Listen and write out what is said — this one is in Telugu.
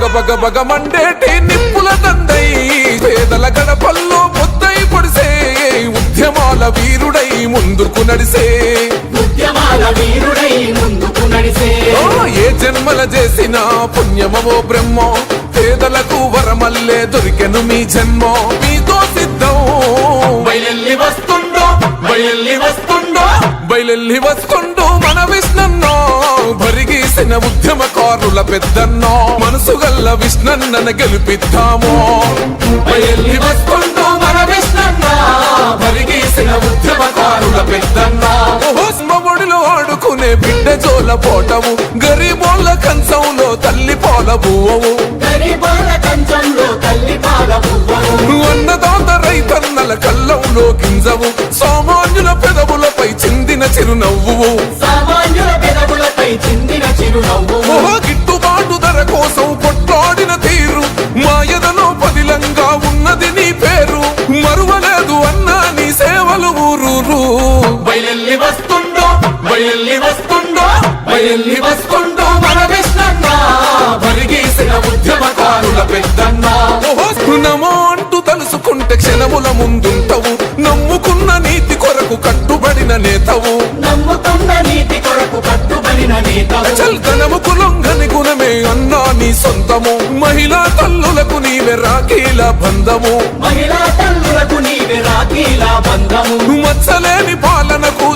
బగ బగ మండేటి నిప్పుల దండై పేదల గడపల్లో పొద్దై పొడిసే ఉద్యమాల వీరుడై ముందుకు నడిసే ఏ జన్మల చేసిన పుణ్యమవో బ్రహ్మ పేదలకు వరమల్లే దొరికెను మీ జన్మ మీతో సిద్ధం బయలెల్లి వస్తుండో మన విష్ణన్నో భరిగీసిన ఉద్యమకారుల పెద్దన్నో మనసు గల్ల విష్ణన్నను గెలిపిద్దామో బయలెల్లి వస్తుండో మన విష్ణన్నో భరిగీసిన ఉద్యమకారుల పెద్దన్నో ఒడిలో ఆడుకునే బిడ్డ జోల పోటవు గరీబోళ్ళ కంచంలో తల్లి పాల బువ్వవు అన్నదాత రైతన్నల కళ్ళంలో గింజవు సామాన్యుల పెదవులపై చిందిన చిరునవ్వు గిట్టుబాటు ధర కోసం కొట్లాడిన తీరు మాయదనో పదిలంగా ఉన్నది నీ పేరు మరువలేదు అన్నా నీ సేవలు ఊరూరు బయలెల్లి వస్తుండో మన విష్ణన్న భరిగీసిన ఉద్యమకారుల పెద్దన్న నమో అంటూ తలుసుకుంటే క్షణముల ముందుంటవు నమ్ముకున్న నీతి కొరకు కట్టుబడిన నేతవు చల్తనముకు లొంగని గుణమే అన్నా నీ సొంతము మహిళా తల్లులకు నీవే రాఖీల బంధము మచ్చలేని పాలనకు